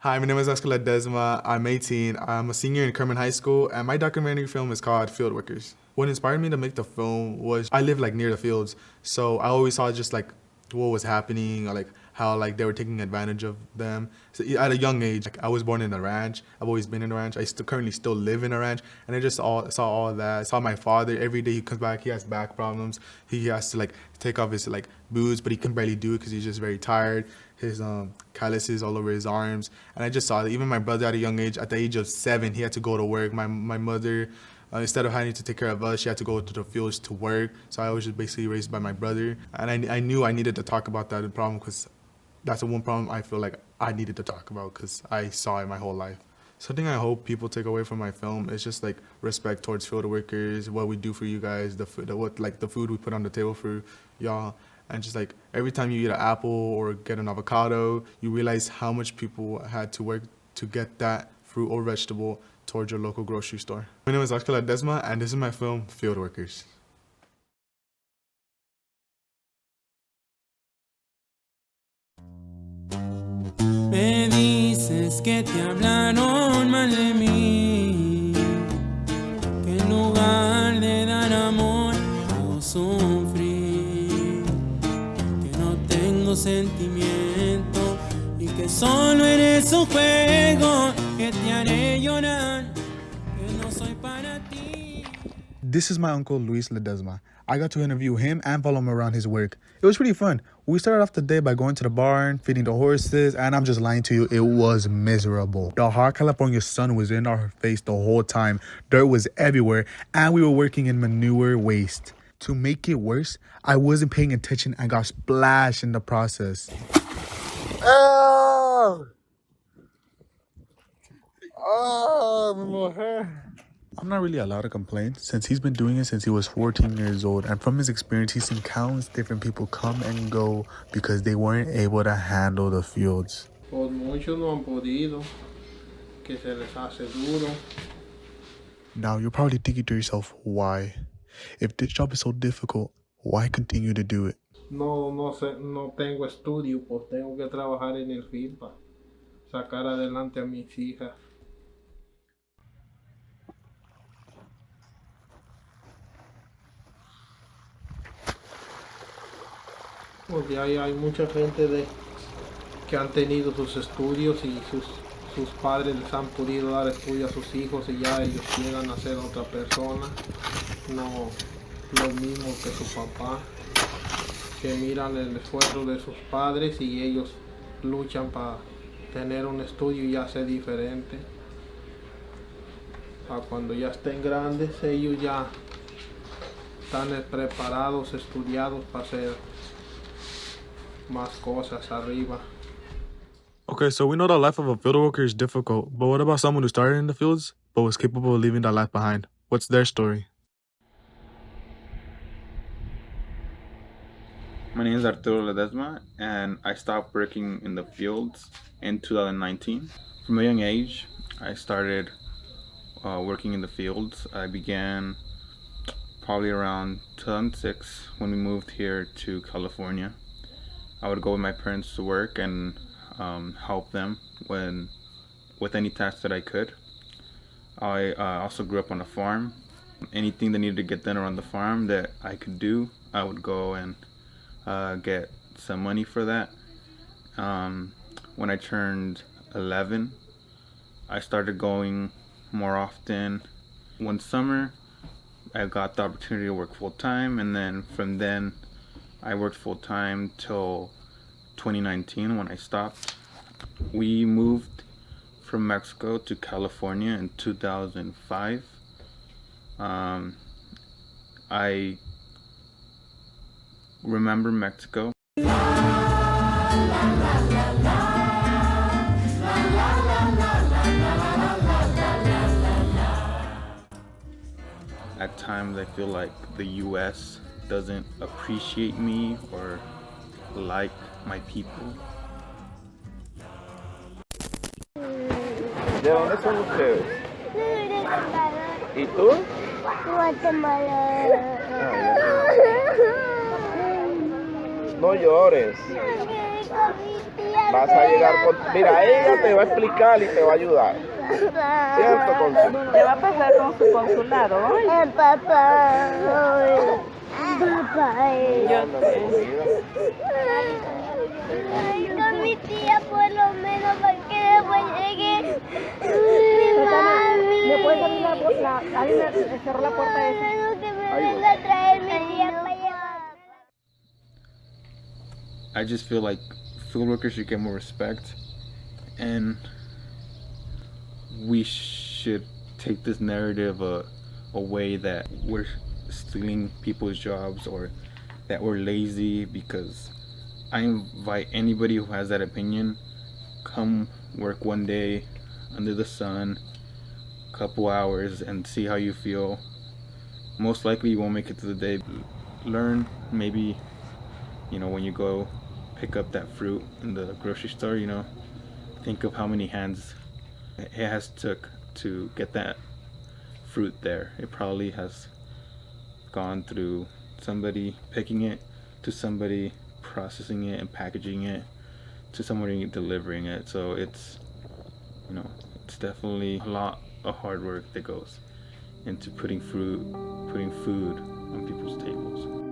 Hi, my name is Ledezma. I'm 18. I'm a senior in Kerman High School, and my documentary film is called Field Workers. What inspired me to make the film was I live like near the fields, so I always saw just like what was happening, or like how like they were taking advantage of them. So at a young age, like I was born in a ranch. I've always been in a ranch. I currently still live in a ranch, and I just saw all that. I saw my father every day. He comes back. He has back problems. He has to like take off his like boots, but he can barely do it because he's just very tired. His calluses all over his arms, and I just saw that. Even my brother at a young age, at the age of 7, he had to go to work. My mother, instead of having to take care of us, she had to go to the fields to work. So I was just basically raised by my brother, and I knew I needed to talk about that problem because that's the one problem I feel like I needed to talk about because I saw it my whole life. Something I hope people take away from my film is just like respect towards field workers, what we do for you guys, the food we put on the table for y'all, and just like every time you eat an apple or get an avocado, you realize how much people had to work to get that fruit or vegetable towards your local grocery store. My name is Ledezma, and this is my film, Field Workers. Me dices que te hablaron mal de mí, que en lugar de dar amor puedo sufrir, que no tengo sentimiento y que solo eres un juego, que te haré llorar, que no soy para ti. This is my uncle Luis Ledezma. I got to interview him and follow him around his work. It was pretty fun. We started off the day by going to the barn, feeding the horses, and I'm just lying to you, it was miserable. The hot California sun was in our face the whole time. Dirt was everywhere, and we were working in manure waste. To make it worse, I wasn't paying attention and got splashed in the process. Oh! Oh, my mujer. I'm not really allowed to complain since he's been doing it since he was 14 years old, and from his experience he's seen countless different people come and go because they weren't able to handle the fields. Pues muchos no han podido, que se les hace duro. Now you're probably thinking to yourself, why? If this job is so difficult, why continue to do it? No tengo estudio, pues tengo que trabajar en el field para sacar adelante a mis hijas. Pues ya hay mucha gente que han tenido sus estudios y sus padres les han podido dar estudio a sus hijos y ya ellos llegan a ser otra persona, no lo mismo que su papá, que miran el esfuerzo de sus padres y ellos luchan para tener un estudio y ya ser diferente. Cuando ya estén grandes, ellos ya están preparados, estudiados para hacer más cosas arriba. Okay, so we know the life of a field worker is difficult, but what about someone who started in the fields but was capable of leaving that life behind? What's their story? My name is Arturo Ledezma, and I stopped working in the fields in 2019. From a young age, I started working in the fields. I began probably around 2006 when we moved here to California. I would go with my parents to work and help them with any tasks that I could. I also grew up on a farm. Anything that needed to get done around the farm that I could do, I would go and get some money for that. When I turned 11, I started going more often. One summer, I got the opportunity to work full-time, and then from then I worked full-time till 2019 when I stopped. We moved from Mexico to California in 2005. I remember Mexico. At times I feel like the US doesn't appreciate me or like my people. ¿De dónde son ustedes? ¿Y tú? Guatemala. No llores. vas a llegar con... Mira, ella te va a explicar y te va a ayudar. ¿Cierto, Consu? ¿Qué va a pasar con su consulado hoy? Papá. Papá. Yo sé. Ay, con mi tía por lo menos para que después llegue mi mami. ¿Me puedes abrir alguien me cerró la puerta esa? Luego que me venga a traer mi tía para llevar. I just feel like field workers should get more respect, and we should take this narrative away that we're stealing people's jobs or that we're lazy, because I invite anybody who has that opinion, come work one day under the sun, couple hours, and see how you feel. Most likely you won't make it to the day. Learn, maybe, you know, when you go pick up that fruit in the grocery store, you know, think of how many hands it has took to get that fruit there. It probably has gone through somebody picking it, to somebody processing it and packaging it, to somebody delivering it. So it's, you know, it's definitely a lot of hard work that goes into putting food on people's tables.